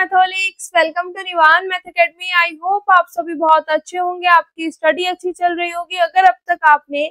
मैथोलिक्स, welcome to Nivan math academy. I hope आप सभी बहुत अच्छे होंगे, आपकी स्टडी अच्छी चल रही होगी। अगर अब तक आपने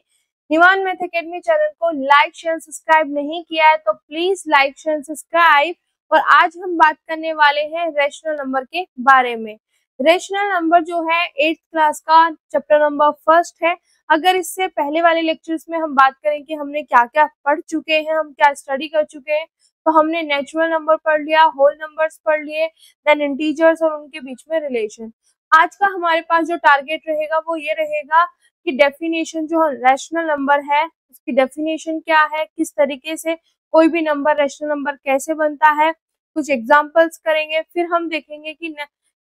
निवान मैथ एकेडमी चैनल को लाइक शेयर सब्सक्राइब नहीं किया है तो प्लीज लाइक शेयर सब्सक्राइब। और आज हम बात करने वाले हैं रेशनल नंबर के बारे में। रेशनल नंबर जो है 8th क्लास का चैप्टर नंबर फर्स्ट है। अगर इससे पहले वाले लेक्चर्स में हम बात करें कि हमने क्या क्या पढ़ चुके हैं, हम क्या स्टडी कर चुके हैं, तो हमने नेचुरल नंबर पढ़ लिया, होल नंबर्स पढ़ लिए, देन इंटीजर्स और उनके बीच में रिलेशन। आज का हमारे पास जो टारगेट रहेगा वो ये रहेगा कि डेफिनेशन जो रैशनल नंबर है उसकी डेफिनेशन क्या है, किस तरीके से कोई भी नंबर रैशनल नंबर कैसे बनता है, कुछ एग्जांपल्स करेंगे। फिर हम देखेंगे कि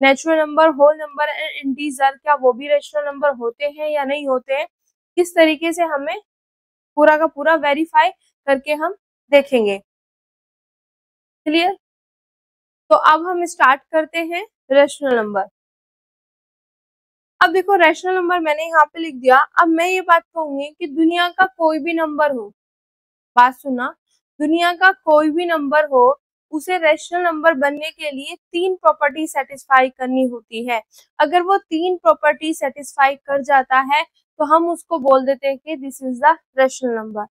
natural number, whole number and integer क्या वो भी रैशनल नंबर होते हैं या नहीं होते हैं, किस तरीके से हमें पूरा का पूरा वेरीफाई करके हम देखेंगे। क्लियर? तो अब हम स्टार्ट करते हैं रैशनल नंबर। अब देखो रैशनल नंबर मैंने यहाँ पे लिख दिया। अब मैं ये बात कहूंगी कि दुनिया का कोई भी नंबर हो, बात सुना, दुनिया का कोई भी नंबर हो, उसे रैशनल नंबर बनने के लिए 3 प्रॉपर्टी सेटिस्फाई करनी होती है। अगर वो 3 प्रॉपर्टी सेटिस्फाई कर जाता है तो हम उसको बोल देते हैं कि this is the rational number.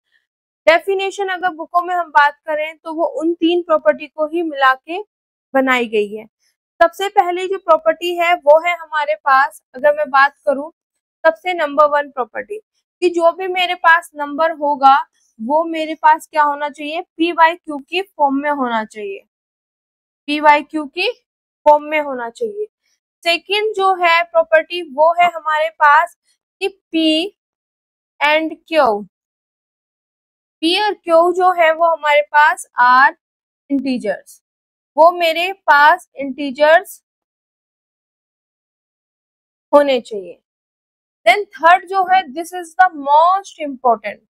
Definition अगर बुकों में हम बात करें तो वो उन 3 प्रॉपर्टी को ही मिला के बनाई गई है। सबसे पहली जो प्रॉपर्टी है वो है हमारे पास, अगर मैं बात करूं सबसे नंबर 1 प्रॉपर्टी, कि जो भी मेरे पास नंबर होगा वो मेरे पास क्या होना चाहिए, पी बाई क्यू की फॉर्म में होना चाहिए, पी बाई क्यू की फॉर्म में होना चाहिए। सेकंड जो है प्रॉपर्टी वो है हमारे पास कि पी एंड क्यू, पी और क्यू जो है वो हमारे पास आर इंटीजर्स, वो मेरे पास इंटीजर्स होने चाहिए। देन थर्ड जो है, this is the most important,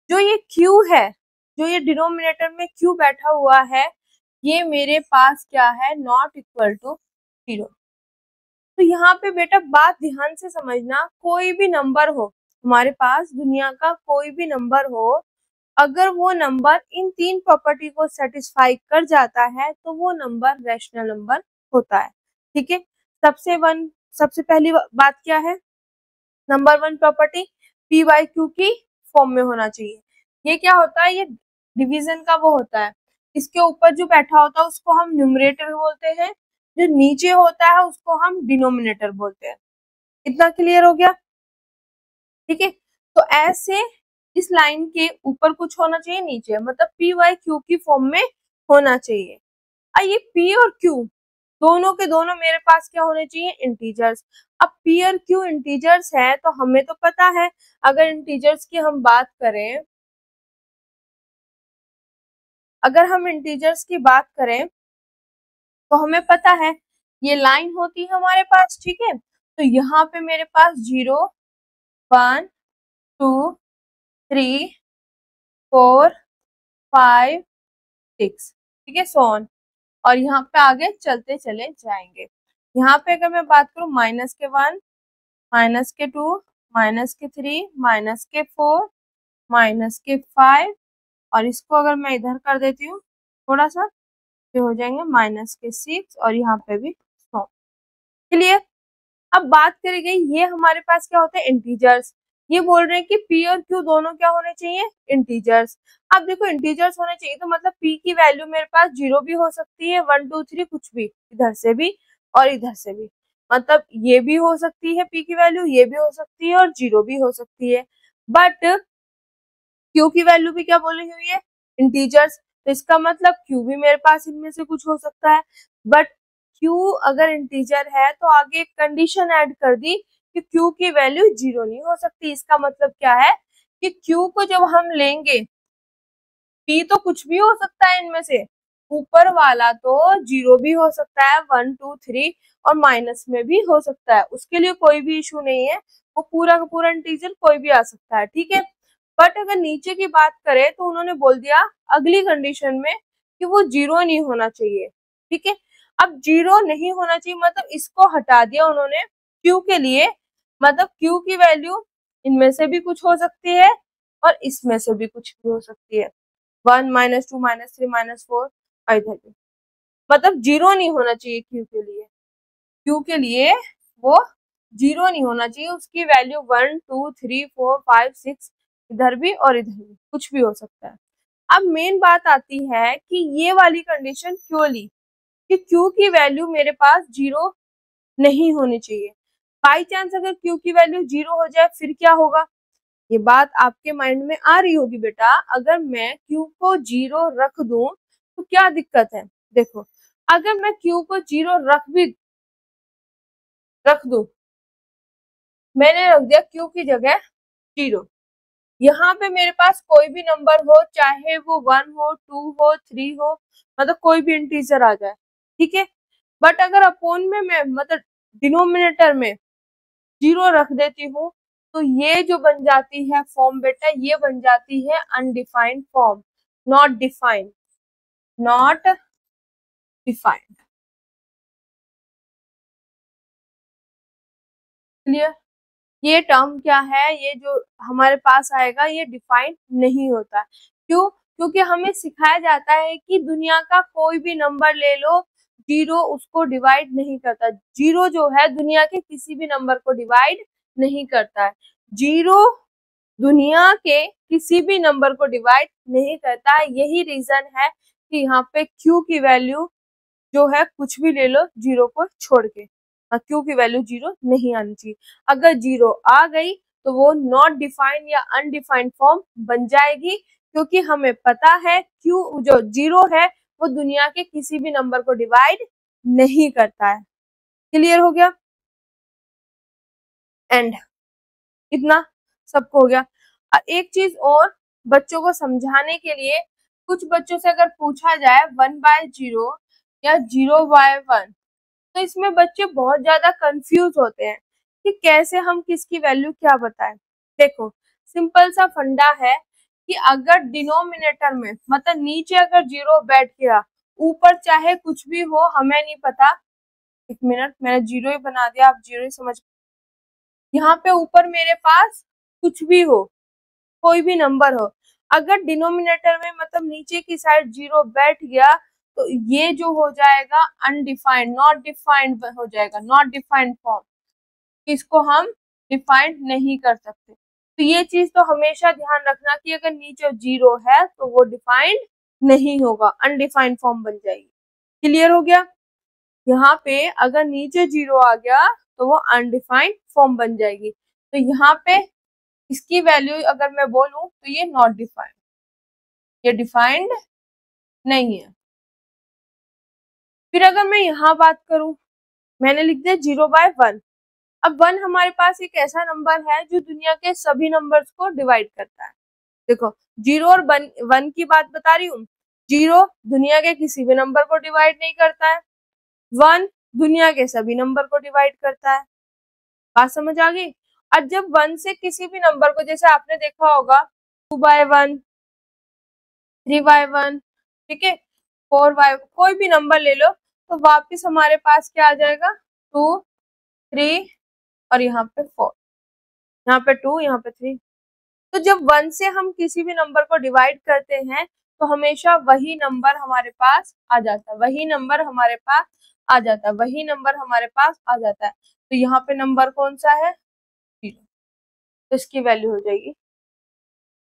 जो ये क्यू है, जो ये डिनोमिनेटर में क्यू बैठा हुआ है, ये मेरे पास क्या है, नॉट इक्वल टू 0। तो यहाँ पे बेटा बात ध्यान से समझना, कोई भी नंबर हो हमारे पास, दुनिया का कोई भी नंबर हो, अगर वो नंबर इन 3 प्रॉपर्टी को सेटिस्फाई कर जाता है तो वो नंबर रैशनल नंबर होता है। ठीक है, सबसे पहली बात क्या है, number 1 property P by q की फॉर्म में होना चाहिए। ये क्या होता है, ये डिवीजन का वो होता है, इसके ऊपर जो बैठा होता है उसको हम न्यूमरेटर बोलते हैं, जो नीचे होता है उसको हम डिनोमिनेटर बोलते हैं। इतना क्लियर हो गया? ठीक है, तो ऐसे इस लाइन के ऊपर कुछ होना चाहिए, नीचे मतलब पी वाई क्यू की फॉर्म में होना चाहिए। और ये पी और क्यू दोनों के दोनों मेरे पास क्या होने चाहिए, इंटीजर्स। अब पी और क्यू इंटीजर्स है तो हमें तो पता है, अगर इंटीजर्स की हम बात करें, अगर हम इंटीजर्स की बात करें तो हमें पता है ये लाइन होती है हमारे पास। ठीक है, तो यहाँ पे मेरे पास 0 1 2 3 4 5 6, ठीक है, सो ऑन, और यहाँ पे आगे चलते चले जाएंगे। यहाँ पे अगर मैं बात करूं -1 -2 -3 -4 -5, और इसको अगर मैं इधर कर देती हूँ थोड़ा सा तो हो जाएंगे -6, और यहाँ पे भी 100। क्लियर? अब बात करी गई ये हमारे पास क्या होता है, इंटीजर्स। ये बोल रहे हैं कि पी और क्यू दोनों क्या होने चाहिए, इंटीजर्स। अब देखो इंटीजर्स होने चाहिए तो मतलब पी की वैल्यू मेरे पास 0 भी हो सकती है, 1 2 3 कुछ भी, इधर से भी और इधर से भी, मतलब ये भी हो सकती है पी की वैल्यू, ये भी हो सकती है और 0 भी हो सकती है। बट क्यू की वैल्यू भी क्या बोली हुई है, इंटीजर्स, तो इसका मतलब क्यू भी मेरे पास इनमें से कुछ हो सकता है। बट क्यू अगर इंटीजर है तो आगे एक कंडीशन ऐड कर दी कि क्यू की वैल्यू 0 नहीं हो सकती। इसका मतलब क्या है कि क्यू को जब हम लेंगे, पी तो कुछ भी हो सकता है इनमें से, ऊपर वाला तो 0 भी हो सकता है, 1 2 3 और माइनस में भी हो सकता है, उसके लिए कोई भी इशू नहीं है, वो पूरा का पूरा इंटीजर कोई भी आ सकता है। ठीक है, बट अगर नीचे की बात करें तो उन्होंने बोल दिया अगली कंडीशन में कि वो 0 नहीं होना चाहिए। ठीक है, अब 0 नहीं होना चाहिए मतलब इसको हटा दिया उन्होंने क्यू के लिए, मतलब क्यू की वैल्यू इनमें से भी कुछ हो सकती है और इसमें से भी कुछ भी हो सकती है, 1 -2 -3 -4 और इधर भी, मतलब जीरो नहीं होना चाहिए क्यू के लिए वो जीरो नहीं होना चाहिए, उसकी वैल्यू 1 2 3 4 5 6 इधर भी और इधर भी कुछ भी हो सकता है। अब मेन बात आती है कि ये वाली कंडीशन क्यों ली कि क्यू की वैल्यू मेरे पास जीरो नहीं होनी चाहिए। बाई चांस अगर क्यू की वैल्यू जीरो हो जाए फिर क्या होगा, ये बात आपके माइंड में आ रही होगी बेटा। अगर मैं क्यू को जीरो रख दूं तो क्या दिक्कत है। देखो अगर मैं क्यू को जीरो रख दूं, मैंने रख दिया क्यू की जगह जीरो, यहाँ पे मेरे पास कोई भी नंबर हो, चाहे वो 1 हो 2 हो 3 हो, मतलब कोई भी इंटीजर आ जाए, ठीक है। बट अगर अपोन में मैं मतलब डिनोमिनेटर में जीरो रख देती हूँ तो ये जो बन जाती है फॉर्म बेटा, ये बन जाती है undefined form, not defined. Clear. ये टर्म क्या है, ये जो हमारे पास आएगा ये डिफाइंड नहीं होता है। क्यों? क्योंकि हमें सिखाया जाता है कि दुनिया का कोई भी नंबर ले लो, जीरो उसको डिवाइड नहीं करता। जीरो जो है दुनिया के किसी भी नंबर को डिवाइड नहीं करता है। जीरो दुनिया के किसी भी नंबर को डिवाइड नहीं करता है। यही रीजन है कि यहाँ पे क्यू की वैल्यू जो है कुछ भी ले लो जीरो को छोड़ के, क्यू की वैल्यू जीरो नहीं आनी चाहिए। अगर जीरो आ गई तो वो नॉट डिफाइंड या अनडिफाइंड फॉर्म बन जाएगी, क्योंकि हमें पता है क्यू जो जीरो है वो दुनिया के किसी भी नंबर को डिवाइड नहीं करता है। क्लियर हो गया। एंड इतना सबको हो गया। एक चीज और बच्चों को समझाने के लिए, कुछ बच्चों से अगर पूछा जाए 1/0 या 0/1, तो इसमें बच्चे बहुत ज्यादा कंफ्यूज होते हैं कि कैसे हम किसकी वैल्यू क्या बताएं। देखो सिंपल सा फंडा है कि अगर डिनोमिनेटर में मतलब नीचे अगर जीरो बैठ गया, ऊपर चाहे कुछ भी हो हमें नहीं पता, एक मिनट मैंने जीरो ही बना दिया, आप जीरो ही समझ, यहाँ पे ऊपर मेरे पास कुछ भी हो, कोई भी नंबर हो, अगर डिनोमिनेटर में मतलब नीचे की साइड जीरो बैठ गया तो ये जो हो जाएगा अनडिफाइंड, नॉट डिफाइंड हो जाएगा, नॉट डिफाइंड फॉर्म, इसको हम डिफाइंड नहीं कर सकते। तो ये चीज तो हमेशा ध्यान रखना कि अगर नीचे जीरो है तो वो डिफाइंड नहीं होगा, अनडिफाइंड फॉर्म बन जाएगी। क्लियर हो गया। यहाँ पे अगर नीचे जीरो आ गया तो वो अनडिफाइंड फॉर्म बन जाएगी। तो यहाँ पे इसकी वैल्यू अगर मैं बोलूं तो ये नॉट डिफाइंड, ये डिफाइंड नहीं है। फिर अगर मैं यहाँ बात करूं, मैंने लिख दिया 0/1। अब 1 हमारे पास एक ऐसा नंबर है जो दुनिया के सभी नंबर्स को डिवाइड करता है। देखो जीरो और 1 की बात बता रही हूँ। जीरो दुनिया के किसी भी नंबर को डिवाइड नहीं करता है, 1 दुनिया के सभी नंबर को डिवाइड करता है। बात समझ आ गई। और जब 1 से किसी भी नंबर को, जैसे आपने देखा होगा 2/1, 3/1, ठीक है, 4/, कोई भी नंबर ले लो तो वापिस हमारे पास क्या आ जाएगा, 2 3 और यहाँ पे 4, यहाँ पे 2, यहाँ पे 3। तो जब 1 से हम किसी भी नंबर को डिवाइड करते हैं तो हमेशा वही नंबर हमारे पास आ जाता है, वही नंबर हमारे पास आ जाता है, वही नंबर हमारे पास आ जाता है। तो यहाँ पे नंबर कौन सा है, 0, तो इसकी वैल्यू हो जाएगी।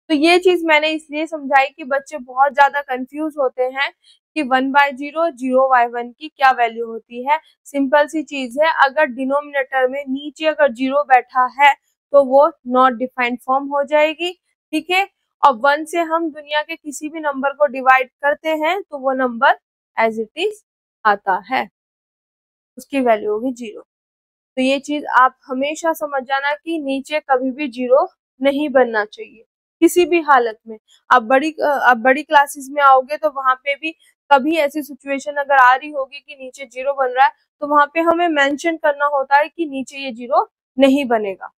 तो ये चीज मैंने इसलिए समझाई कि बच्चे बहुत ज्यादा कंफ्यूज होते हैं कि 1/0, 0/1 की क्या वैल्यू होती है। सिंपल सी चीज है, अगर डिनोमिनेटर में नीचे अगर जीरो बैठा है तो वो नॉट डिफाइंड फॉर्म हो जाएगी, ठीक है। और 1 से हम दुनिया के किसी भी नंबर को डिवाइड करते हैं तो वो नंबर एज इट इज आता है, उसकी वैल्यू होगी 0। तो ये चीज आप हमेशा समझ जाना कि नीचे कभी भी जीरो नहीं बनना चाहिए किसी भी हालत में। आप बड़ी क्लासेस में आओगे तो वहां पे भी कभी ऐसी सिचुएशन अगर आ रही होगी कि नीचे जीरो बन रहा है तो वहां पे हमें मेंशन करना होता है कि नीचे ये जीरो नहीं बनेगा।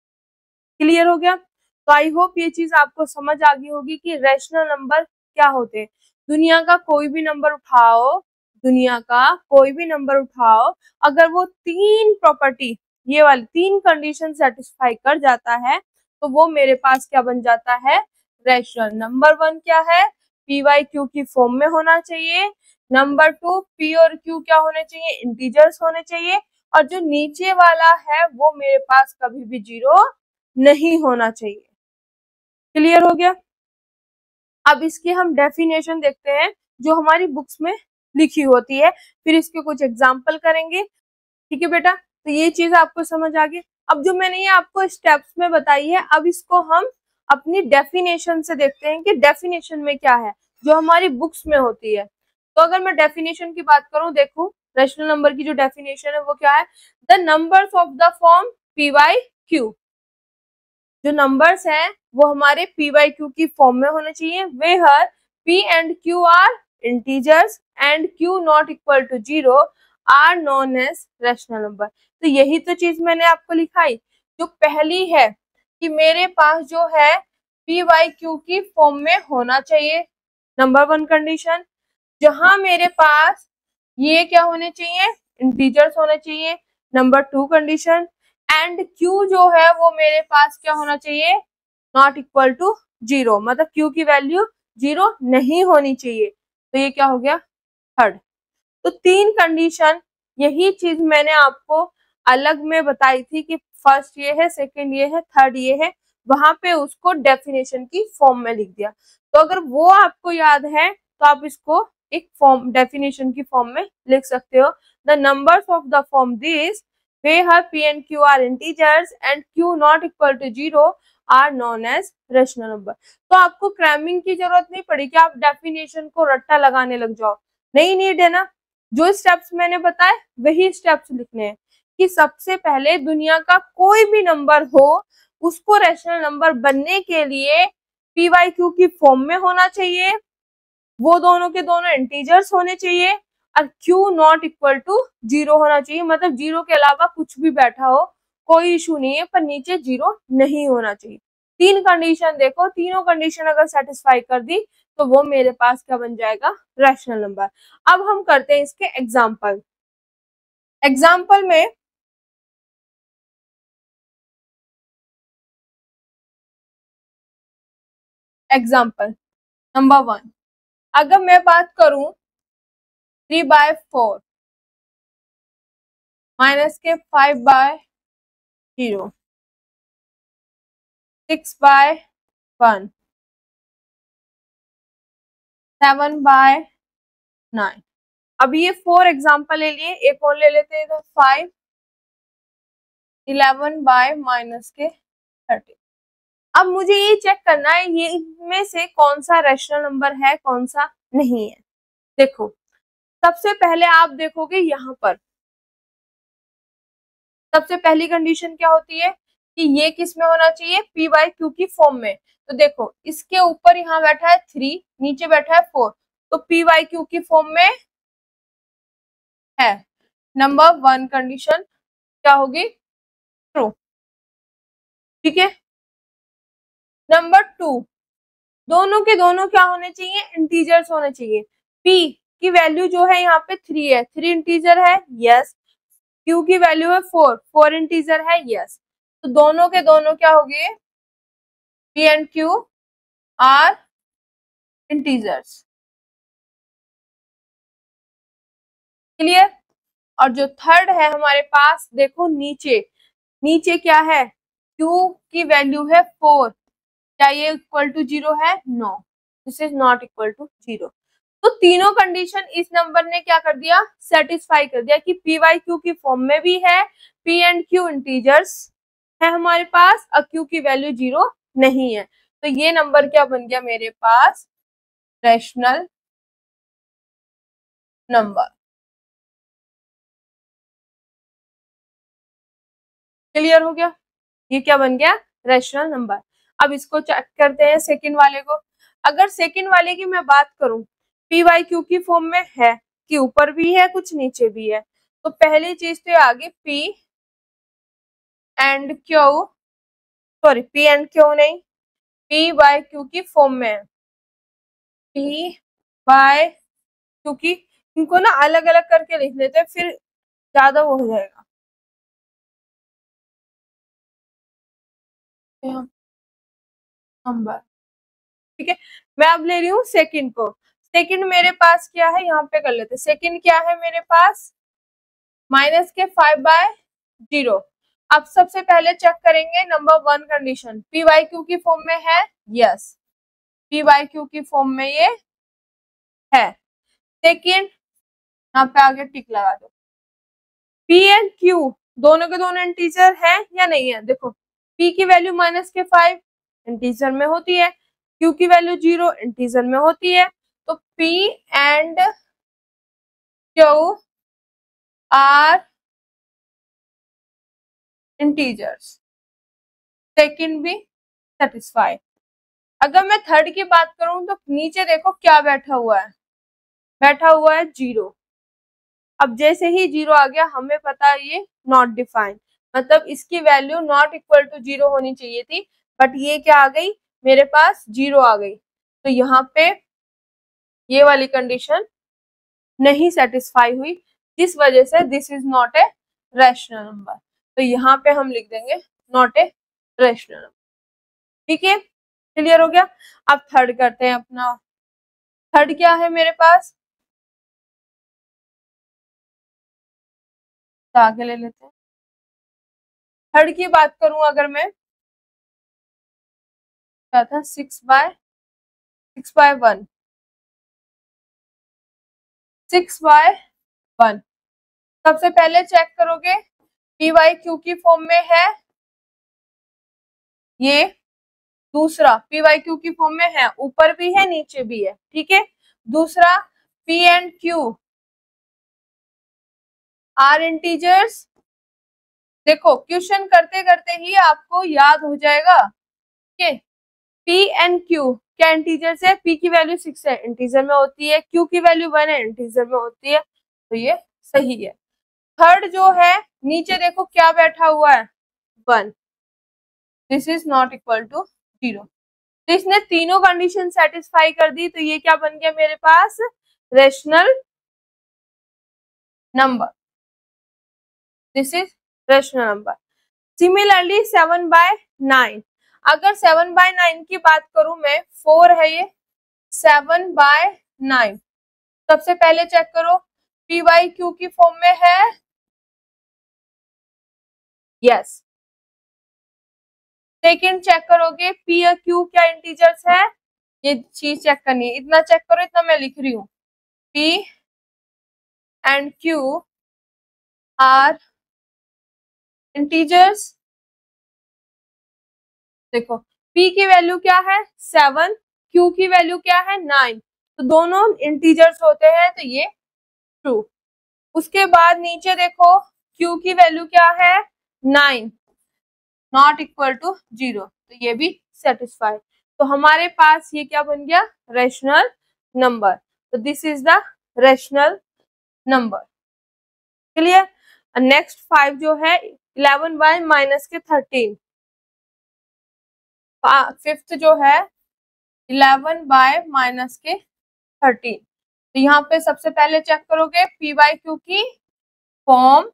क्लियर हो गया। तो आई होप ये चीज आपको समझ आ गई होगी कि रैशनल नंबर क्या होते हैं। दुनिया का कोई भी नंबर उठाओ, दुनिया का कोई भी नंबर उठाओ, अगर वो 3 प्रॉपर्टी, ये वाली 3 कंडीशन सेटिस्फाई कर जाता है तो वो मेरे पास क्या बन जाता है, रैशनल। नंबर 1 क्या है, पी वाई क्यू की फॉर्म में होना चाहिए, नंबर 2 पी और क्यू क्या होने चाहिए, इंटीजर्स होने चाहिए, और जो नीचे वाला है वो मेरे पास कभी भी जीरो नहीं होना चाहिए। क्लियर हो गया। अब इसकी हम डेफिनेशन देखते हैं जो हमारी बुक्स में लिखी होती है, फिर इसके कुछ एग्जाम्पल करेंगे। ठीक है बेटा, तो ये चीज आपको समझ आ गई। अब जो मैंने ये आपको स्टेप्स में बताई है, अब इसको हम अपनी डेफिनेशन से देखते हैं कि डेफिनेशन में क्या है जो हमारी बुक्स में होती है। तो अगर मैं डेफिनेशन की बात करूं, देखो रैशनल नंबर की जो डेफिनेशन है वो क्या है, the numbers of the form p by q. जो नंबर्स हैं वो हमारे पी वाई क्यू की फॉर्म में होने चाहिए। वे हर p and q are integers and q not equal to zero are known as rational number. तो यही तो चीज मैंने आपको लिखाई। जो पहली है कि मेरे पास जो है पी वाई क्यू की फॉर्म में होना चाहिए, नंबर 1 कंडीशन। जहां मेरे पास ये क्या होने चाहिए, इंटीजर्स होने चाहिए। नंबर 2 कंडीशन, एंड क्यू जो है वो मेरे पास क्या होना चाहिए, नॉट इक्वल टू जीरो, मतलब क्यू की वैल्यू जीरो नहीं होनी चाहिए। तो ये क्या हो गया, थर्ड। तो 3 कंडीशन, यही चीज मैंने आपको अलग में बताई थी कि फर्स्ट ये है, सेकंड ये है, थर्ड ये है, वहां पे उसको डेफिनेशन की फॉर्म में लिख दिया। तो अगर वो आपको याद है तो आप इसको एक फॉर्म डेफिनेशन की फॉर्म में लिख सकते हो। The numbers of the form this way her p and q are integers and q not equal to zero are known as rational number. तो आपको क्रैमिंग की जरूरत नहीं पड़ी कि आप डेफिनेशन को रट्टा लगाने लग जाओ, नहीं नीड है ना। जो स्टेप्स मैंने बताए वही स्टेप्स लिखने हैं कि सबसे पहले दुनिया का कोई भी नंबर हो उसको रैशनल नंबर बनने के लिए पी वाई क्यू की फॉर्म में होना चाहिए, वो दोनों के दोनों इंटीजर्स होने चाहिए, और q not equal to zero होना चाहिए, मतलब जीरो के अलावा कुछ भी बैठा हो कोई इशू नहीं है, पर नीचे जीरो नहीं होना चाहिए। 3 कंडीशन देखो, तीनों कंडीशन अगर सेटिस्फाई कर दी तो वो मेरे पास क्या बन जाएगा, रैशनल नंबर। अब हम करते हैं इसके एग्जाम्पल। एग्जाम्पल में एग्जाम्पल नंबर 1, अगर मैं बात करूं 3/4 माइनस के 5/0, 6/1, 7/9। अब ये 4 एग्जाम्पल ले लिए, एक और ले लेते हैं, तो 5, 11/-30। अब मुझे ये चेक करना है ये इनमें से कौन सा रैशनल नंबर है कौन सा नहीं है। देखो सबसे पहले आप देखोगे यहाँ पर, सबसे पहली कंडीशन क्या होती है कि ये किस में होना चाहिए, पी वाई क्यू की फॉर्म में। तो देखो इसके ऊपर यहाँ बैठा है 3, नीचे बैठा है 4, तो पी वाई क्यू की फॉर्म में है। नंबर 1 कंडीशन क्या होगी, ट्रू। ठीक है। नंबर 2, दोनों के दोनों क्या होने चाहिए, इंटीजर्स होने चाहिए। पी की वैल्यू जो है यहाँ पे 3 है, 3 इंटीजर है, यस। क्यू की वैल्यू है 4, 4 इंटीजर है, यस। तो दोनों के दोनों क्या हो गए, P and q are integers. Clear. और जो थर्ड है हमारे पास, देखो नीचे, नीचे क्या है, क्यू की वैल्यू है 4, क्या ये इक्वल टू जीरो है, no, this is not equal to zero. तो तीनों कंडीशन इस नंबर ने क्या कर दिया, सेटिस्फाई कर दिया कि पी वाई क्यू की फॉर्म में भी है, पी एंड क्यू इंटीजर्स है हमारे पास, और क्यू की वैल्यू जीरो नहीं है। तो ये नंबर क्या बन गया मेरे पास, रैशनल नंबर। क्लियर हो गया, ये क्या बन गया, रैशनल नंबर। अब इसको चेक करते हैं सेकंड वाले को। अगर सेकंड वाले की मैं बात करूं, पी वाई क्यू की फॉर्म में है कि ऊपर भी है कुछ नीचे भी है, तो पहली चीज तो आगे P and Q, sorry P and Q नहीं, पी बाय क्यू की फॉर्म में है, पी बाय क्यू की। इनको ना अलग अलग करके लिख लेते हैं फिर ज्यादा वो हो जाएगा। नंबर, ठीक है। मैं अब ले रही हूँ सेकंड को। सेकंड मेरे पास क्या है, यहाँ पे कर लेते। सेकंड क्या है मेरे पास, माइनस के 5/0। अब सबसे पहले चेक करेंगे number 1 condition, p by q की फॉर्म में है, यस पी वाई क्यू की फॉर्म में ये है। सेकंड यहाँ पे आगे टिक लगा दो। पी एंड क्यू दोनों के दोनों इंटीजर है या नहीं है, देखो पी की वैल्यू माइनस के 5 इंटीजर में होती है, क्यू की वैल्यू 0 इंटीजर में होती है। तो P and q are integers, second भी सेटिस्फाई। अगर मैं थर्ड की बात करूं तो नीचे देखो क्या बैठा हुआ है, बैठा हुआ है 0। अब जैसे ही 0 आ गया हमें पता है ये नॉट डिफाइंड, मतलब इसकी वैल्यू नॉट इक्वल टू 0 होनी चाहिए थी, बट ये क्या आ गई मेरे पास 0 आ गई। तो यहाँ पे ये वाली कंडीशन नहीं सेटिस्फाई हुई, जिस वजह से this is not a rational number. तो यहाँ पे हम लिख देंगे नॉट ए रैशनल नंबर। ठीक है, क्लियर हो गया। अब थर्ड करते हैं अपना। थर्ड क्या है मेरे पास, तो आगे ले लेते हैं। थर्ड की बात करूं अगर मैं, क्या था 6/1, 6/1। सबसे पहले चेक करोगे पी वाई क्यू की फॉर्म में है, ये दूसरा पी वाई क्यू की फॉर्म में है, ऊपर भी है नीचे भी है, ठीक है। दूसरा P and q are integers. देखो क्वेश्चन करते करते ही आपको याद हो जाएगा कि पी एंड क्यू क्या इंटीजर्स है, पी की वैल्यू 6 है इंटीजर में होती है, क्यू की वैल्यू 1 है इंटीजर में होती है, तो ये सही है। थर्ड जो है नीचे देखो क्या बैठा हुआ है 1, this is not equal to 0। तो इसने तीनों कंडीशन सेटिस्फाई कर दी, तो ये क्या बन गया मेरे पास, rational number, this is rational number. Similarly 7/9, अगर 7/9 की बात करूं मैं, 4 है ये, 7/9। सबसे पहले चेक करो पी वाई क्यू की फॉर्म में है, यस। सेकंड चेक करोगे पी या क्यू क्या इंटीजर्स है, ये चीज चेक करनी है, इतना चेक करो, इतना मैं लिख रही हूँ। P and q are integers. देखो p की वैल्यू क्या है 7, q की वैल्यू क्या है 9, तो दोनों इंटीजर्स होते हैं, तो ये ट्रू। उसके बाद नीचे देखो q की वैल्यू क्या है 9, नॉट इक्वल टू 0, तो ये भी सेटिस्फाई। तो हमारे पास ये क्या बन गया, रेशनल नंबर। तो this is the rational number, clear. Next 5 जो है 11/-13, फिफ्थ जो है 11/-13। तो यहाँ पे सबसे पहले चेक करोगे पी वाई क्यू की फॉर्म,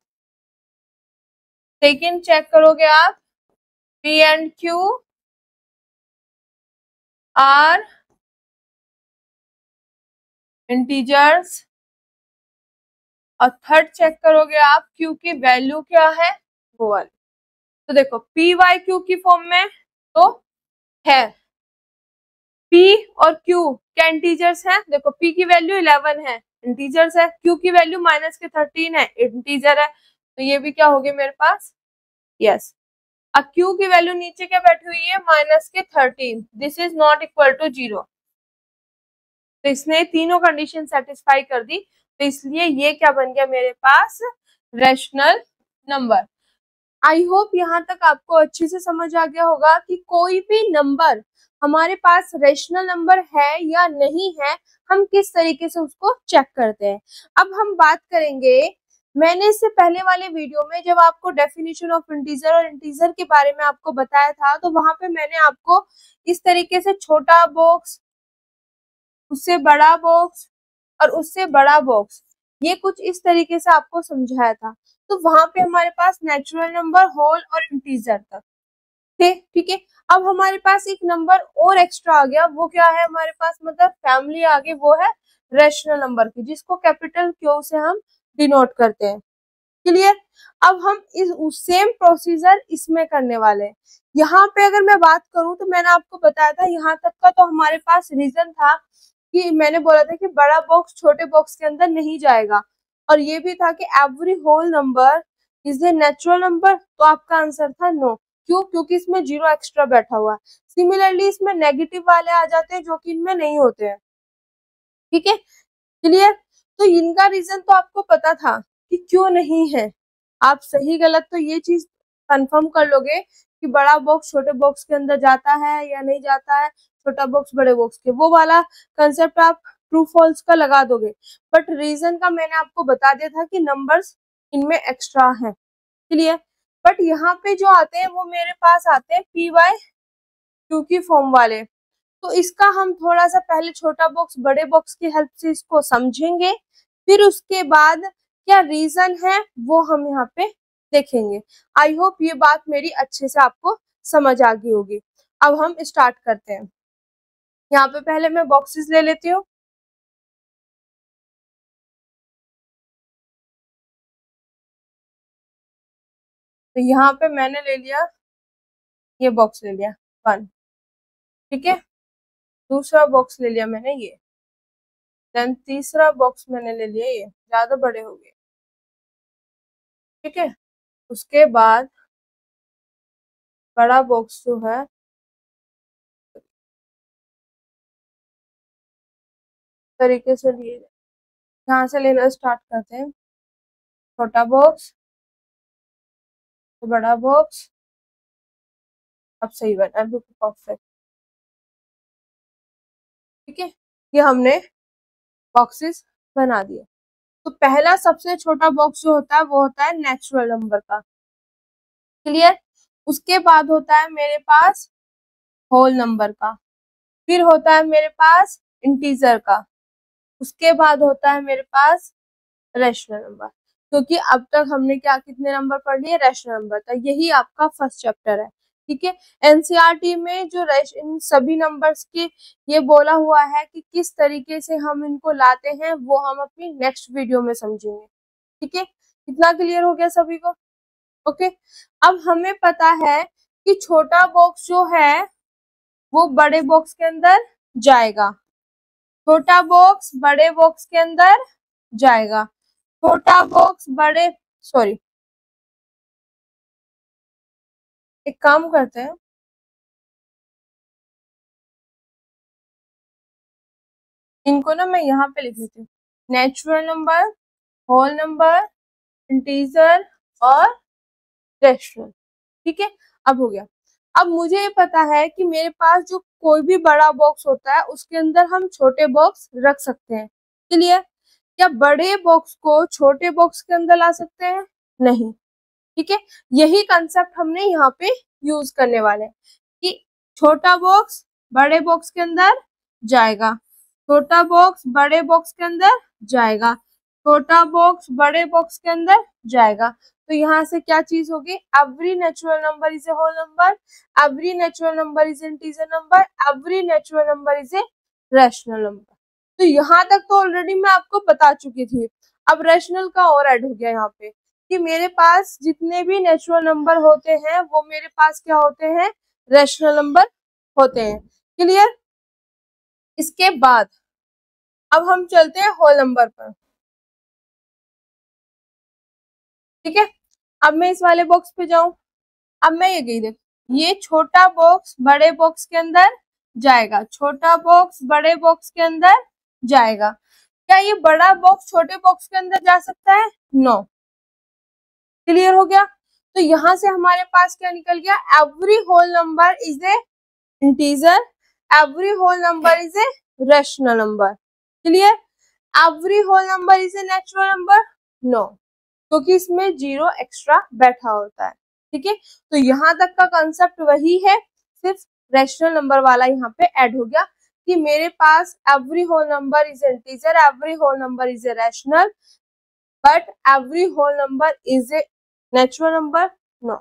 सेकंड चेक करोगे आप P and q are integers, और थर्ड चेक करोगे आप क्यू की वैल्यू क्या है वो वाली। तो देखो पी वाई क्यू की फॉर्म में तो है, पी और क्यू क्या इंटीजर्स हैं, देखो पी की वैल्यू 11 है इंटीजर्स है, क्यू की वैल्यू -13 है इंटीजर है, तो ये भी क्या हो गया मेरे पास, यस। अब क्यू की वैल्यू नीचे क्या बैठी हुई है -13, this is not equal to 0। तो इसने तीनों कंडीशन सेटिस्फाई कर दी, तो इसलिए ये क्या बन गया मेरे पास, रेशनल नंबर। आई होप यहाँ तक आपको अच्छे से समझ आ गया होगा कि कोई भी नंबर हमारे पास रेशनल नंबर है या नहीं है, हम किस तरीके से उसको चेक करते हैं। अब हम बात करेंगे, मैंने इससे पहले वाले वीडियो में जब आपको डेफिनेशन ऑफ इंटीजर और इंटीजर के बारे में आपको बताया था, तो वहां पे मैंने आपको इस तरीके से छोटा बॉक्स, उससे बड़ा बॉक्स और उससे बड़ा बॉक्स, ये कुछ इस तरीके से आपको समझाया था। तो वहां पे हमारे पास नेचुरल नंबर, होल और इंटीजर तक थे, ठीक है। अब हमारे पास एक नंबर और एक्स्ट्रा आ गया, वो क्या है हमारे पास, मतलब फैमिली आ गई, वो है रैशनल नंबर की, जिसको कैपिटल क्यू से हम डिनोट करते हैं। क्लियर। अब हम इस सेम प्रोसीजर इसमें करने वाले हैं। यहाँ पे अगर मैं बात करूं तो मैंने आपको बताया था यहाँ तक का तो हमारे पास रीजन था कि मैंने बोला था कि बड़ा बॉक्स छोटे बॉक्स के अंदर नहीं जाएगा, और ये भी था कि every whole number is a natural number, तो आपका आंसर था नो। क्यों? क्योंकि इसमें जीरो एक्स्ट्रा बैठा हुआ है। सिमिलरली इसमें नेगेटिव वाले आ जाते हैं जो कि इनमें नहीं होते हैं। ठीक है, क्लियर। तो इनका रीजन तो आपको पता था कि क्यों नहीं है। आप सही गलत तो ये चीज कंफर्म कर लोगे कि बड़ा बॉक्स छोटे बॉक्स के अंदर जाता है या नहीं जाता है, छोटा बॉक्स बड़े बॉक्स के, वो वाला कंसेप्ट आप ट्रू फॉल्स का लगा दोगे। बट रीजन का मैंने आपको बता दिया था कि नंबर्स इनमें एक्स्ट्रा है। क्लियर। बट यहाँ पे जो आते हैं वो मेरे पास आते हैं पी बाय क्यू की फॉर्म वाले। तो इसका हम थोड़ा सा पहले छोटा बॉक्स बड़े बॉक्स की हेल्प से इसको समझेंगे, फिर उसके बाद क्या रीजन है वो हम यहाँ पे देखेंगे। आई होप ये बात मेरी अच्छे से आपको समझ आ गई होगी। अब हम स्टार्ट करते हैं। यहाँ पे पहले मैं बॉक्सेस ले लेती हूँ। तो यहाँ पे मैंने ले लिया, ये बॉक्स ले लिया 1। ठीक है, दूसरा बॉक्स ले लिया मैंने ये, देन तीसरा बॉक्स मैंने ले लिया ये, ज्यादा बड़े हो गए। ठीक है, उसके बाद बड़ा बॉक्स जो है तरीके से लिए, यहाँ से लेना स्टार्ट करते हैं। छोटा बॉक्स तो बड़ा बॉक्स, अब सही बना, बिल्कुल परफेक्ट। ठीक है, ये हमने बॉक्सेस बना दिए। तो पहला सबसे छोटा बॉक्स जो होता है वो होता है नेचुरल नंबर का। क्लियर। उसके बाद होता है मेरे पास होल नंबर का, फिर होता है मेरे पास इंटीजर का, उसके बाद होता है मेरे पास रैशनल नंबर। क्योंकि अब तक हमने क्या कितने नंबर पढ़ लिए? रैशनल नंबर था, यही आपका फर्स्ट चैप्टर है। ठीक है, एनसीईआरटी में जो इन सभी नंबर्स के ये बोला हुआ है कि किस तरीके से हम इनको लाते हैं वो हम अपनी नेक्स्ट वीडियो में समझेंगे। ठीक है, इतना क्लियर हो गया सभी को? ओके। अब हमें पता है कि छोटा बॉक्स जो है वो बड़े बॉक्स के अंदर जाएगा, छोटा बॉक्स बड़े बॉक्स के अंदर जाएगा, छोटा बॉक्स बड़े, सॉरी एक काम करते हैं, इनको ना मैं यहाँ पे लिख देती हूँ, natural number, whole number, integer और रैशनल। ठीक है, अब हो गया। अब मुझे ये पता है कि मेरे पास जो कोई भी बड़ा बॉक्स होता है उसके अंदर हम छोटे बॉक्स रख सकते हैं। क्लियर। क्या बड़े बॉक्स को छोटे बॉक्स के अंदर ला सकते हैं? नहीं। ठीक है, यही कंसेप्ट हमने यहाँ पे यूज करने वाले हैं कि छोटा बॉक्स बड़े बॉक्स के अंदर जाएगा, छोटा बॉक्स बड़े बॉक्स के अंदर जाएगा, छोटा बॉक्स बड़े बॉक्स के अंदर जाएगा। तो यहाँ से क्या चीज होगी? Every natural number is a whole number, every natural number is an integer number, every natural number is a rational number. तो यहाँ तक तो ऑलरेडी मैं आपको बता चुकी थी। अब रैशनल का और ऐड हो गया यहाँ पे कि मेरे पास जितने भी नेचुरल नंबर होते हैं वो मेरे पास क्या होते हैं? रैशनल नंबर होते हैं। क्लियर। इसके बाद अब हम चलते हैं होल नंबर पर। ठीक है, अब मैं इस वाले बॉक्स पे जाऊं, अब मैं ये गई देख, ये छोटा बॉक्स बड़े बॉक्स के अंदर जाएगा, छोटा बॉक्स बड़े बॉक्स के अंदर जाएगा। क्या ये बड़ा बॉक्स छोटे बॉक्स के अंदर जा सकता है? नो। क्लियर हो गया। तो यहां से हमारे पास क्या निकल गया? Every whole number is a integer, every whole number is a rational number. Clear. Every whole number is a natural number? No, क्योंकि इसमें जीरो एक्स्ट्रा बैठा होता है। ठीक है, तो यहाँ तक का कंसेप्ट वही है, सिर्फ रैशनल नंबर वाला यहाँ पे ऐड हो गया कि मेरे पास every whole number is integer, every whole number is a rational, but every whole number is a natural number? No.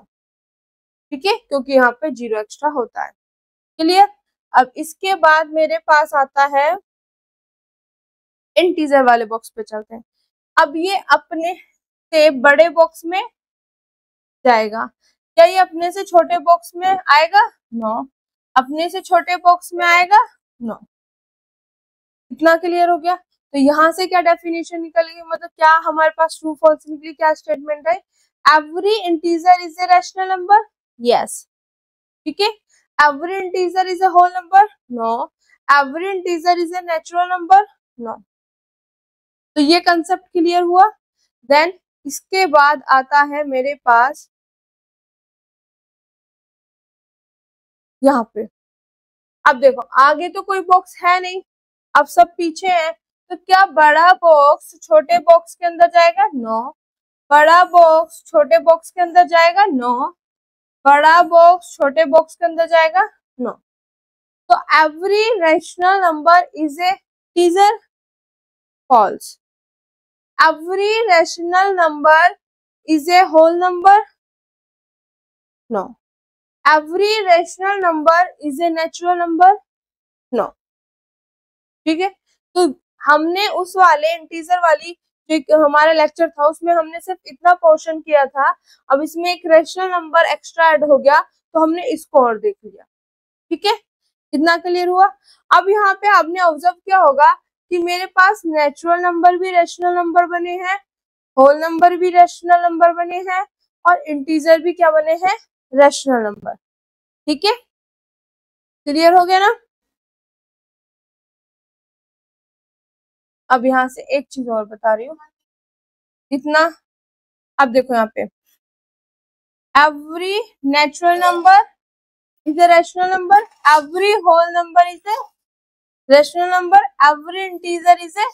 ठीक है, क्योंकि यहाँ पे जीरो एक्स्ट्रा होता है। क्लियर। अब इसके बाद मेरे पास आता है इंटीजर वाले बॉक्स पे चलते हैं। अब ये अपने से बड़े बॉक्स में जाएगा, क्या ये अपने से छोटे बॉक्स में आएगा? नो। अपने से छोटे बॉक्स में आएगा? नो। इतना क्लियर हो गया। तो यहाँ से क्या डेफिनेशन निकलेगी, मतलब क्या हमारे पास ट्रू फॉल्स निकली, क्या स्टेटमेंट है? Every integer is a rational number, yes. ठीक है। Every integer is a whole number, no. Every integer is a natural number, no. तो ये कंसेप्ट क्लियर हुआ। देन इसके बाद आता है मेरे पास यहाँ पे, अब देखो आगे तो कोई बॉक्स है नहीं, अब सब पीछे है, तो क्या बड़ा बॉक्स छोटे बॉक्स के अंदर जाएगा? नो। बड़ा बॉक्स छोटे बॉक्स के अंदर जाएगा? नो। बड़ा बॉक्स छोटे बॉक्स के अंदर जाएगा? नो। तो every rational number is a integer, false. Every rational number is a whole number, no. Every rational number is a natural number, no. ठीक है। तो हमने उस वाले इंटीजर वाली जो हमारा लेक्चर था उसमें हमने सिर्फ इतना पोर्शन किया था, अब इसमें एक रैशनल नंबर एक्स्ट्रा ऐड हो गया तो हमने इसको और देख लिया। ठीक है, कितना क्लियर हुआ? अब यहाँ पे आपने ऑब्जर्व किया होगा कि मेरे पास नेचुरल नंबर भी रैशनल नंबर बने हैं, होल नंबर भी रैशनल नंबर बने हैं और इंटीजर भी क्या बने हैं? Rational number. ठीक है, क्लियर हो गया ना? अब यहाँ से एक चीज और बता रही हूँ, इतना। अब देखो यहाँ पे every natural number is a rational number, every whole number is a rational number, every integer is a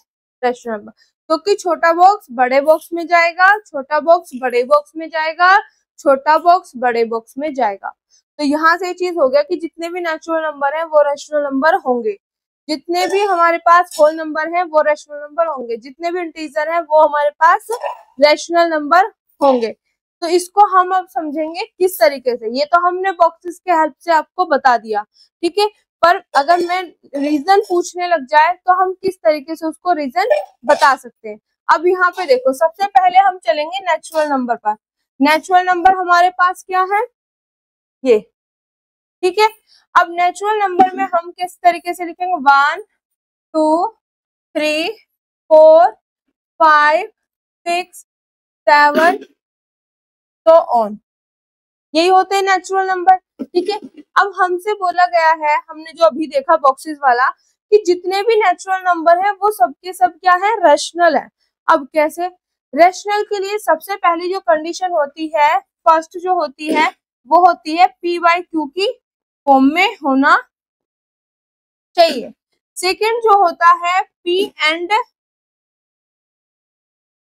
rational number. क्योंकि छोटा बॉक्स बड़े बॉक्स में जाएगा, छोटा बॉक्स बड़े बॉक्स में जाएगा, छोटा बॉक्स बड़े बॉक्स में जाएगा। तो यहाँ से ये चीज हो गया कि जितने भी नेचुरल नंबर हैं वो रैशनल नंबर होंगे, जितने भी हमारे पास होल नंबर हैं वो रैशनल नंबर होंगे, जितने भी इंटीजर हैं वो हमारे पास रैशनल नंबर होंगे। तो इसको हम अब समझेंगे किस तरीके से, ये तो हमने बॉक्सेस के हेल्प से आपको बता दिया। ठीक है, पर अगर मैं रीजन पूछने लग जाए तो हम किस तरीके से उसको रीजन बता सकते हैं। अब यहाँ पे देखो, सबसे पहले हम चलेंगे नेचुरल नंबर पर। नेचुरल नंबर हमारे पास क्या है? ये। ठीक है, अब नेचुरल नंबर में हम किस तरीके से लिखेंगे? 1 2 3 4 5 6 7 तो ऑन, यही होते हैं नेचुरल नंबर। ठीक है, अब हमसे बोला गया है, हमने जो अभी देखा बॉक्सेस वाला, कि जितने भी नेचुरल नंबर है वो सबके सब क्या है? रैशनल है। अब कैसे? रैशनल के लिए सबसे पहली जो कंडीशन होती है, फर्स्ट जो होती है वो होती है P बाई Q की फॉर्म में होना चाहिए। सेकंड जो होता है P and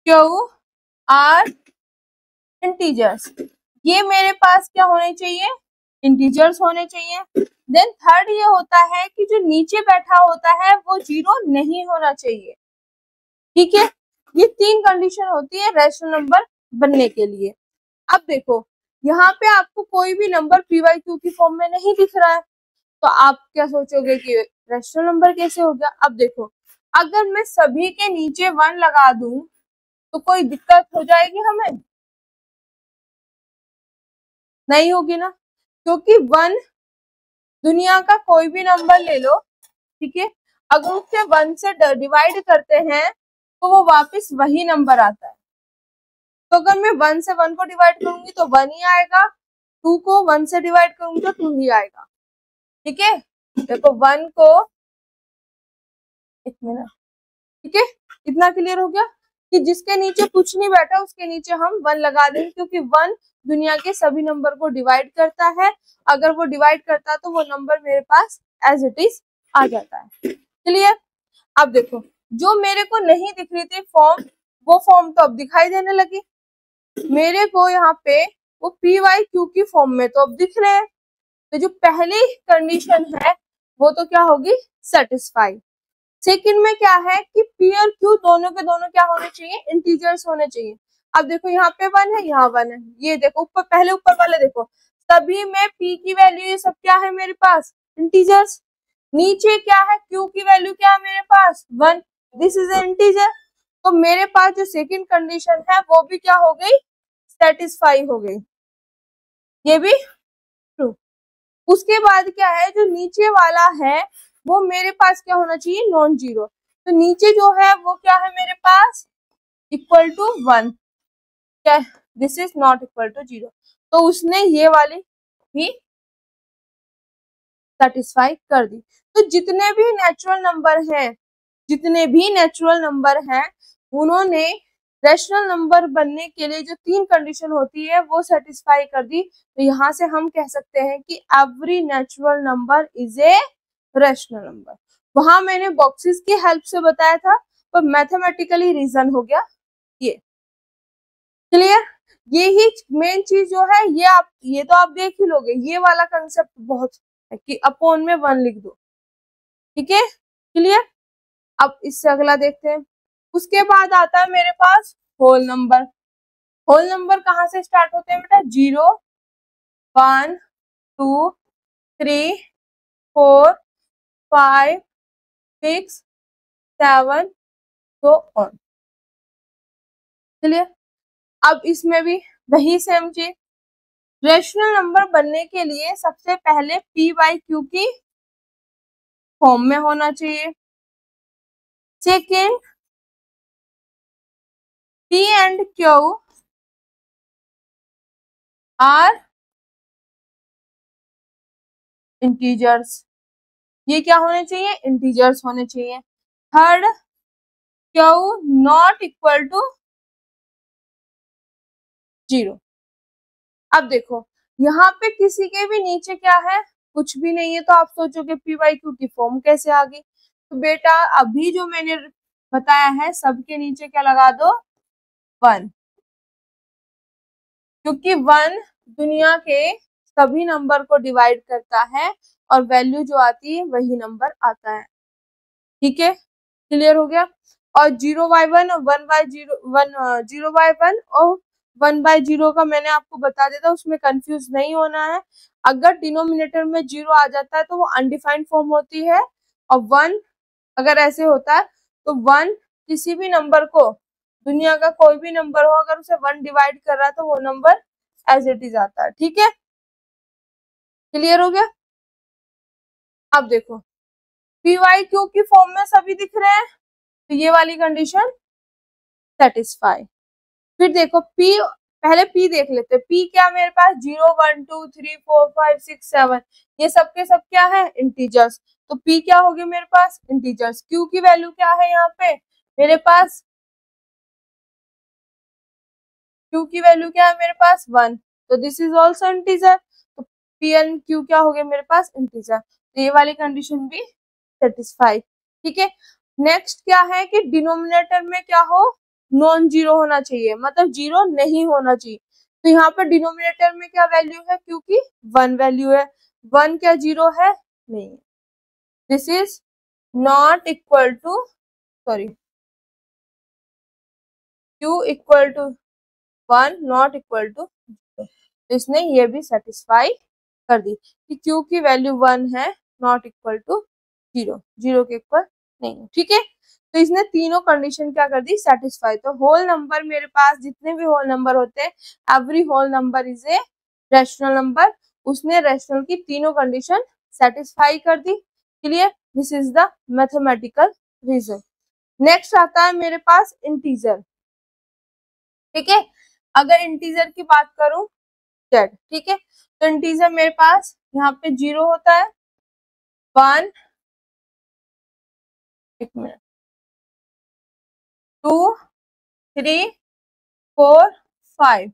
Q are integers, ये मेरे पास क्या होने चाहिए? इंटीजर्स होने चाहिए। देन थर्ड ये होता है कि जो नीचे बैठा होता है वो जीरो नहीं होना चाहिए। ठीक है, ये तीन कंडीशन होती है रैशनल नंबर बनने के लिए। अब देखो यहाँ पे आपको कोई भी नंबर P बाई Q की फॉर्म में नहीं दिख रहा है, तो आप क्या सोचोगे कि रैशनल नंबर कैसे हो गया? अब देखो, अगर मैं सभी के नीचे 1 लगा दूं तो कोई दिक्कत हो जाएगी हमें? नहीं होगी ना, क्योंकि 1 दुनिया का कोई भी नंबर ले लो, ठीक है, अगर उससे 1 से डिवाइड करते हैं तो वो वापस वही नंबर आता है। तो अगर मैं 1 से 1 को डिवाइड करूंगी तो 1 ही आएगा, 2 को 1 से डिवाइड करूंगी तो 2 ही आएगा। ठीक है, देखो 1 को, एक मिनट, ठीक है, इतना क्लियर हो गया कि जिसके नीचे कुछ नहीं बैठा उसके नीचे हम 1 लगा देंगे, क्योंकि 1 दुनिया के सभी नंबर को डिवाइड करता है। अगर वो डिवाइड करता है तो वो नंबर मेरे पास एज इट इज आ जाता है। क्लियर? अब देखो, जो मेरे को नहीं दिख रही थी फॉर्म, वो फॉर्म तो अब दिखाई देने लगी मेरे को। यहाँ पे वो P बाई Q की फॉर्म में तो अब दिख रहे हैं। तो जो पहली कंडीशन है वो तो क्या होगी? सेटिस्फाई। सेकंड में क्या है कि P और Q दोनों के दोनों क्या होने चाहिए? इंटीजर्स होने चाहिए। अब देखो यहाँ पे 1 है, यहाँ 1 है, ये देखो ऊपर, पहले ऊपर वाले देखो, सभी में P की वैल्यू, ये सब क्या है मेरे पास? इंटीजर्स। नीचे क्या है? Q की वैल्यू क्या है मेरे पास? 1। This is integer. तो मेरे पास जो सेकंड कंडीशन है वो भी क्या हो गई, सेटिस्फाई हो गई, ये भी ट्रू। उसके बाद क्या है, जो नीचे वाला है वो मेरे पास क्या होना चाहिए, नॉन जीरो। तो नीचे जो है वो क्या है मेरे पास, इक्वल टू 1, क्या, this is not equal to 0। तो उसने ये वाली भी सेटिस्फाई कर दी। तो जितने भी नेचुरल नंबर हैं, जितने भी नेचुरल नंबर हैं, उन्होंने रैशनल नंबर बनने के लिए जो 3 कंडीशन होती है वो सेटिस्फाई कर दी। तो यहाँ से हम कह सकते हैं कि every natural number is a rational number. वहां मैंने बॉक्सेस की हेल्प से बताया था, पर मैथमेटिकली रीजन हो गया ये। क्लियर? ये ही मेन चीज जो है, ये तो आप देख ही लोगे, ये वाला कंसेप्ट बहुत है कि अपॉन में 1 लिख दो। ठीक है, क्लियर? अब इससे अगला देखते हैं। उसके बाद आता है मेरे पास होल नंबर। होल नंबर कहाँ से स्टार्ट होते हैं बेटा, 0, 1, 2, 3, 4, 5, 6, 7 तो ऑन। क्लियर? अब इसमें भी वही सेम चीज, रेशनल नंबर बनने के लिए सबसे पहले पी बाई क्यू की फॉर्म में होना चाहिए। Second, p and q are integers, ये क्या होने चाहिए, इंटीजर्स होने चाहिए। Third, q not equal to 0। अब देखो यहाँ पे किसी के भी नीचे क्या है, कुछ भी नहीं है, तो आप सोचोगे पी बाई क्यू की फॉर्म कैसे आ गई। तो बेटा अभी जो मैंने बताया है, सबके नीचे क्या लगा दो, 1, क्योंकि 1 दुनिया के सभी नंबर को डिवाइड करता है और वैल्यू जो आती है वही नंबर आता है। ठीक है, क्लियर हो गया? और 0/1, 1/0, 0/1 और 1/0 का मैंने आपको बता देता, उसमें कंफ्यूज नहीं होना है। अगर डिनोमिनेटर में 0 आ जाता है तो वो अनडिफाइंड फॉर्म होती है, और 1 अगर ऐसे होता है तो 1 किसी भी नंबर को, दुनिया का कोई भी नंबर हो, अगर उसे 1 डिवाइड कर रहा है तो वो नंबर एज इट इज आता है। ठीक है, क्लियर हो गया? अब देखो पी वाई क्यू की फॉर्म में सभी दिख रहे हैं, तो ये वाली कंडीशन सेटिस्फाई। फिर देखो पी, पहले पी देख लेते हैं। पी क्या मेरे पास, 0, 1, 2, 3, 4, 5, 6, 7, ये सब के सब क्या है, इंटीजर्स। तो पी क्या हो गया मेरे पास, इंटीजर्स। क्यू की वैल्यू क्या है यहाँ पे मेरे पास, क्यू की वैल्यू क्या है मेरे पास, 1, तो दिस इज ऑल्सो इंटीजर। तो पी एंड क्यू क्या हो गया मेरे पास, इंटीजर। तो ये वाली कंडीशन भी सेटिस्फाई। ठीक है, नेक्स्ट क्या है कि डिनोमिनेटर में क्या हो, नॉन जीरो होना चाहिए, मतलब जीरो नहीं होना चाहिए। तो यहाँ पर डिनोमिनेटर में क्या वैल्यू है, क्योंकि 1 वैल्यू है, 1 क्या जीरो है, नहीं। This is not equal to, sorry, q equal to 1 not equal to, तो इसने ये भी सेटिस्फाई कर दी कि क्यू की वैल्यू 1 है, नॉट इक्वल टू 0, 0 के इक्वल नहीं है। ठीक है, तो इसने तीनों कंडीशन क्या कर दी, सेटिस्फाई। तो होल नंबर मेरे पास जितने भी होल नंबर होते हैं, every whole number is a rational number. उसने रैशनल की तीनों कंडीशन सेटिस्फाई कर दी। Clear? This is the mathematical reason. Next आता है मेरे पास इंटीजर। ठीक है, अगर इंटीजर की बात करूं, जेड। ठीक है, तो इंटीजर मेरे पास यहाँ पे 0 होता है, 1, एक मिनट, 2, 3, 4, 5,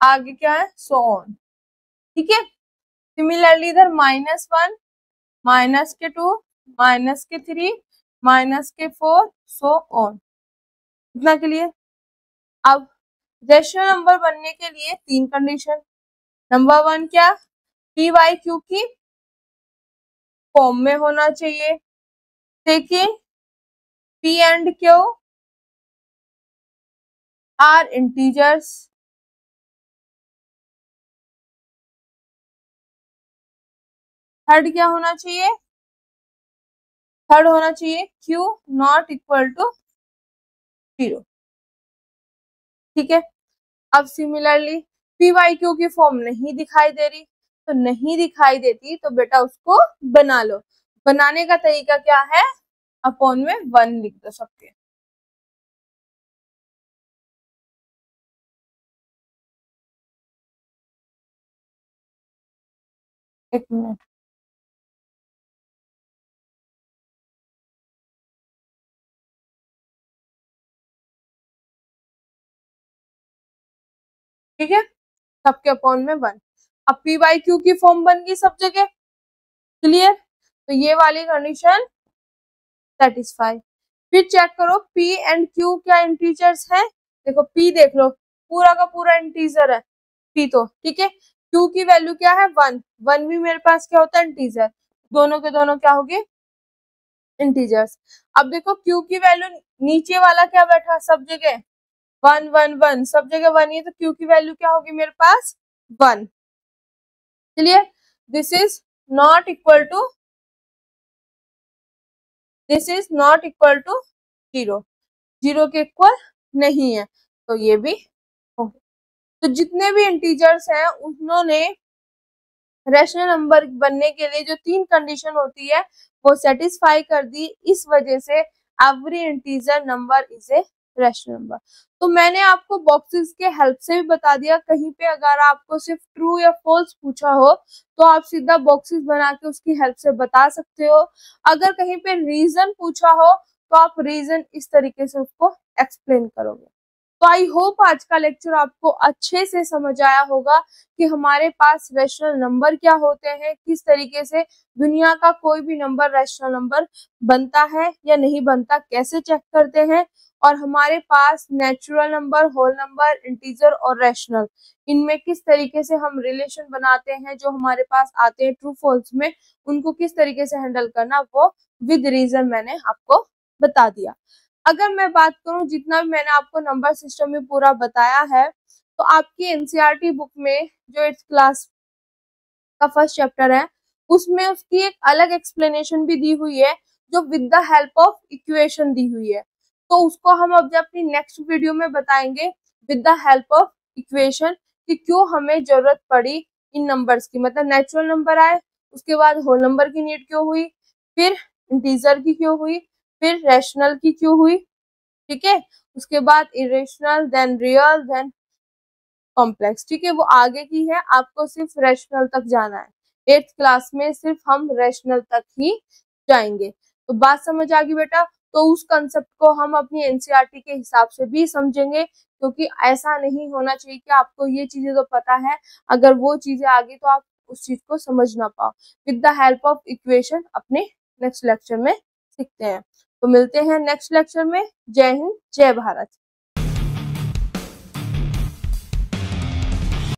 आगे क्या है, सो ऑन। ठीक है, सिमिलरली इधर -1, -2, -3, -4, सो ऑन। इतना क्लियर? अब रेशनल नंबर बनने के लिए 3 कंडीशन। नंबर 1 क्या, पी वाई क्यू की फॉर्म में होना चाहिए। Second, p and q are integers. Third क्या होना चाहिए, थर्ड होना चाहिए Q नॉट इक्वल टू 0। ठीक है, अब सिमिलरली पी वाई क्यू की फॉर्म नहीं दिखाई दे रही, तो नहीं दिखाई देती तो बेटा उसको बना लो। बनाने का तरीका क्या है, अपॉन में 1 लिख दो सबके। एक मिनट, ठीक है, सबके अपॉन में 1। अब पी वाई क्यू की फॉर्म बन गई सब जगह, क्लियर। तो ये वाली कंडीशन सेटिस्फाई। फिर चेक करो P एंड Q क्या इंटीजर्स है, देखो P देख लो पूरा का पूरा इंटीजर है P तो, ठीक है। Q की वैल्यू क्या है 1, 1 भी मेरे पास क्या होता है इंटीजर, दोनों के दोनों क्या होंगे इंटीजर्स। अब देखो Q की वैल्यू नीचे वाला क्या बैठा सब जगह 1 1 1, सब जगह 1 ही है, तो Q की वैल्यू क्या होगी मेरे पास 1। Clear, this is not equal to, this is not equal to 0, 0 के इक्वल नहीं है, तो ये भी हो गया। तो जितने भी इंटीजर्स हैं उन्होंने रैशनल नंबर बनने के लिए जो 3 कंडीशन होती है वो सेटिस्फाई कर दी, इस वजह से every integer number is a rational number. तो मैंने आपको बॉक्सेस के हेल्प से भी बता दिया, कहीं पे अगर आपको सिर्फ ट्रू या फॉल्स पूछा हो तो आप सीधा बॉक्सेस बना के उसकी हेल्प से बता सकते हो। अगर कहीं पे रीजन पूछा हो तो आप रीजन इस तरीके से उसको एक्सप्लेन करोगे। तो आई होप आज का लेक्चर आपको अच्छे से समझ आया होगा कि हमारे पास रैशनल नंबर क्या होते हैं, किस तरीके से दुनिया का कोई भी नंबर रैशनल नंबर बनता है या नहीं बनता, कैसे चेक करते हैं, और हमारे पास natural number, whole number, integer और रैशनल, इनमें किस तरीके से हम रिलेशन बनाते हैं जो हमारे पास आते हैं ट्रू फॉल्स में, उनको किस तरीके से हैंडल करना, वो विद रीजन मैंने आपको बता दिया। अगर मैं बात करूं जितना भी मैंने आपको नंबर सिस्टम में पूरा बताया है, तो आपकी एनसीईआरटी बुक में जो 8th क्लास का फर्स्ट चैप्टर है उसमें उसकी एक अलग एक्सप्लेनेशन भी दी हुई है जो with the help of equation दी हुई है। तो उसको हम अब अपनी नेक्स्ट वीडियो में बताएंगे with the help of equation कि क्यों हमें जरूरत पड़ी इन नंबर्स की, मतलब नेचुरल नंबर आए, उसके बाद होल नंबर की नीड क्यों हुई, फिर इंटीजर की क्यों हुई, फिर रैशनल की क्यों हुई, ठीक है, उसके बाद irrational, then real, then complex. ठीक है, वो आगे की है, आपको सिर्फ रैशनल तक जाना है। 8th क्लास में सिर्फ हम रैशनल तक ही जाएंगे। तो बात समझ आ गई बेटा। तो उस कंसेप्ट को हम अपनी एनसीईआरटी के हिसाब से भी समझेंगे, क्योंकि ऐसा नहीं होना चाहिए कि आपको ये चीजें तो पता है, अगर वो चीजें आ गई तो आप उस चीज को समझ ना पाओ। With the help of equation अपने नेक्स्ट लेक्चर में सीखते हैं। तो मिलते हैं नेक्स्ट लेक्चर में। जय हिंद, जय भारत।